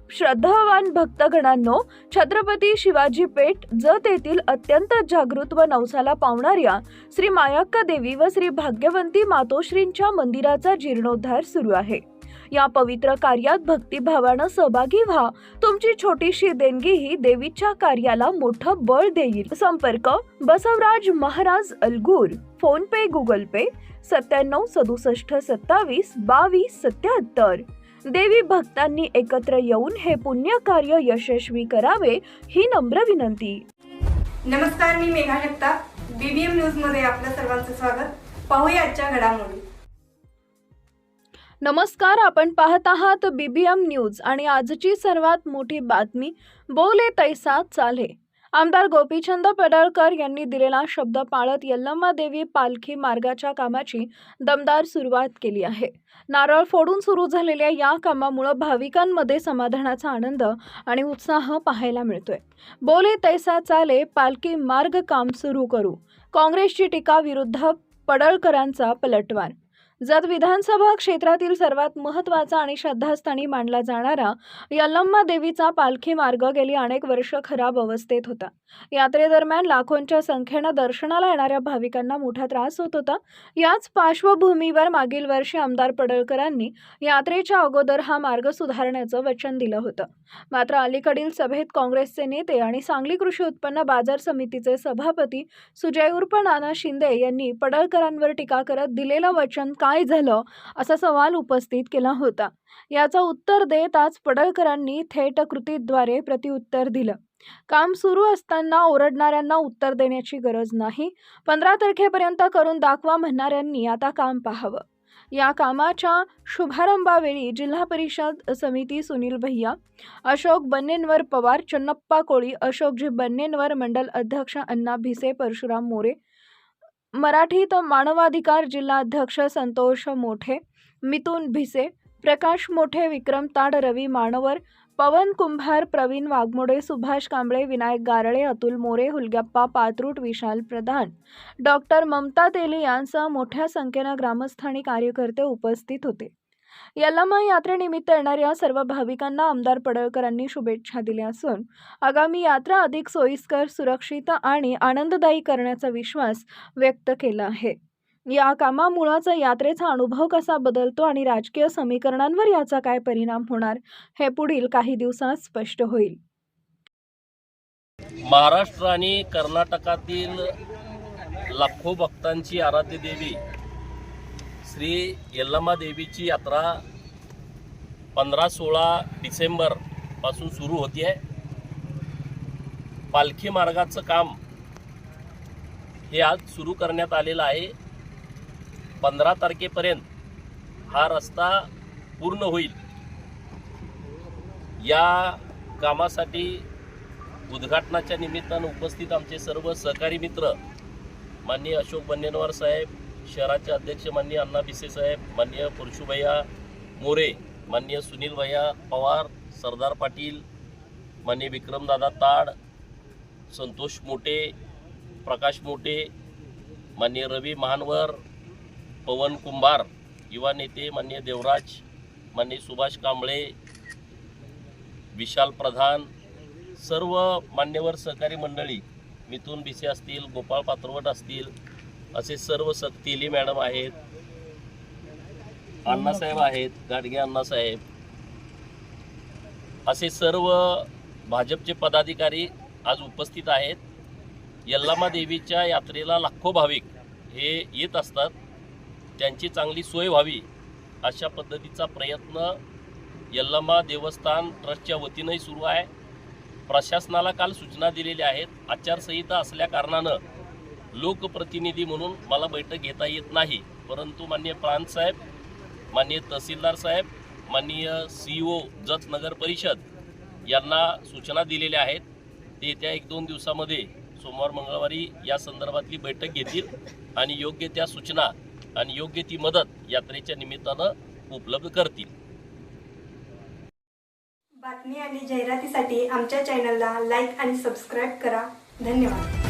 श्रद्धावान भक्तगणांनो, छत्रपती शिवाजी पेठ जत येथील अत्यंत जागृत व नवसाला पावणाऱ्या श्री मायाक्का देवी व श्री भाग्यवंती मातोश्रींच्या मंदिराचा जीर्णोद्धार सुरू आहे। या पवित्र कार्यात भक्तिभावानं सहभागी व्हा। तुमची छोटीशी देणगी ही देवीच्या कार्याला मोठं बळ देईल। संपर्क बसवराज महाराज अलगूर, फोन पे, गुगल पे 97 67 27 22 77। देवी भक्तांनी एकत्र येऊन हे पुण्य कार्य यशस्वी करावे ही नम्र विनंती। नमस्कार, मी मेघा जगताप, बीबीएम न्यूज मध्ये आपल्या सर्वांचं स्वागत। पाहूया आजच्या घडामोडी। नमस्कार, आपण पाहत आहात बीबीएम न्यूज आणि आजची सर्वात मोठी बातमी, बोले तैसा चाले। आमदार गोपीचंद पडळकर यांनी दिलेला शब्द पाळत यल्लम्मा देवी पालखी मार्गाच्या कामाची दमदार सुरुवात केली आहे। नारळ फोडून सुरू झालेल्या या कामामुळे भाविकांमध्ये समाधानाचा आनंद आणि उत्साह पाहायला मिळतोय। बोले तैसा चाले, पालखी मार्ग काम सुरू करू, काँग्रेसची टीका विरुद्ध पडळकरांचा पलटवार। जत विधानसभा क्षेत्रातील सर्वात महत्त्वाचा आणि श्रद्धास्थानी मानला जाणारा यल्लम्मा देवीचा पालखी मार्ग गेली अनेक वर्ष खराब अवस्थेत होता। यात्रेदरम्यान लाखोंच्या संख्येने दर्शनाला येणाऱ्या भाविकांना मोठा त्रास होत होता। याच पार्श्वभूमीवर मागील वर्षी आमदार पडळकरांनी यात्रेच्या अगोदर हा मार्ग सुधारण्याचं वचन दिलं होतं। मात्र अलीकडील सभेत काँग्रेसचे नेते आणि सांगली कृषी उत्पन्न बाजार समितीचे सभापती सुजय उर्फ नाना शिंदे यांनी पडळकरांवर टीका करत दिलेलं वचन काय झालं असा सवाल उपस्थित केला होता। याचं उत्तर देत आज पडळकरांनी थेट कृतीद्वारे प्रत्युत्तर दिलं। काम सुरू असताना ओरडणाऱ्यांना उत्तर देण्याची गरज नाही, 15 तारखेपर्यंत करून दाखवा म्हणणाऱ्यांनी आता काम पाहावं। या कामाच्या शुभारंभावेळी जिल्हा परिषद समिती सुनील भैया, अशोक बन्नेनवर पवार, चन्नप्पा कोळी, अशोकजी बन्नेनवर, मंडल अध्यक्ष अण्णा भिसे, परशुराम मोरे, मराठीत मानवाधिकार जिल्हा अध्यक्ष संतोष मोठे, मिथुन भिसे, प्रकाश मोठे, विक्रम ताड, रवी मानवर, पवन कुंभार, प्रवीण वाघमोडे, सुभाष कांबळे, विनायक गारळे, अतुल मोरे, हुलगप्पा पात्रूट, विशाल प्रधान, डॉक्टर ममता तेली यांसह मोठ्या संख्येने ग्रामस्थ आणि कार्यकर्ते उपस्थित होते। यल्लम्मा यात्रेनिमित्त येणाऱ्या सर्व भाविकांना आमदार पडळकरांनी शुभेच्छा दिल्या असून आगामी यात्रा अधिक सोयीस्कर, सुरक्षित आणि आनंददायी करण्याचा विश्वास व्यक्त केला आहे। या कामामुळेच यात्रेचा अनुभव कसा बदलतो आणि राजकीय समीकरणांवर याचा काय परिणाम होणार हे पुढील काही दिवसात स्पष्ट होईल। महाराष्ट्र आणि कर्नाटकातील लाखो भक्तांची आराध्य देवी श्री यल्लम्मा देवीची यात्रा 15-16 डिसेंबर पासून सुरू होती आहे। पालखी मार्गाचं काम हे आज सुरू करण्यात आलेलं आहे। 15 तारखेपर्यंत हा रस्ता पूर्ण होईल। या कामासाठी उद्घाटनाच्या निमित्तानं उपस्थित आमचे सर्व सहकारी मित्र, माननीय अशोक बन्नेनवर साहेब, शहराचे अध्यक्ष माननीय अण्णा भिसे साहेब, माननीय परशुभैया मोरे, माननीय सुनील भैया पवार, सरदार पाटील, माननीय विक्रमदादा ताड, संतोष मोठे, प्रकाश मोठे, माननीय रवी महानवर, पवन कुंभार, युवा नेते माननीय देवराज, माननीय सुभाष कांबळे, विशाल प्रधान, सर्व मान्यवर सहकारी मंडळी, मिथुन भिसे असतील, गोपाळ पात्रवट असतील, असे सर्व तेली मॅडम आहेत, अण्णासाहेब आहेत, गाडगे अण्णासाहेब, असे सर्व भाजपचे पदाधिकारी आज उपस्थित आहेत। यल्लम्मा देवीच्या यात्रेला लाखो भाविक हे येत असतात, त्यांची चांगली सोय व्हावी अशा पद्धतीचा प्रयत्न यल्लम्मा देवस्थान ट्रस्टच्या वतीनंही सुरू आहे। प्रशासनाला काल सूचना दिलेल्या आहेत। आचारसंहिता असल्या कारणानं लोकप्रतिनिधी म्हणून मला बैठक घेता येत नाही, परंतु माननीय प्रांत साहेब, माननीय तहसीलदार साहेब, माननीय CEO जत नगर परिषद यांना सूचना दिलेल्या आहेत। ते येत्या 1-2 दिवसामध्ये सोमवार मंगळवारी या संदर्भातली बैठक घेतील आणि योग्य त्या सूचना आणि योग्य ती मदत यात्रेच्या निमित्तानं उपलब्ध करतील। बातमी आणि जाहिरातीसाठी आमच्या चॅनलला लाईक आणि सबस्क्राईब करा। धन्यवाद।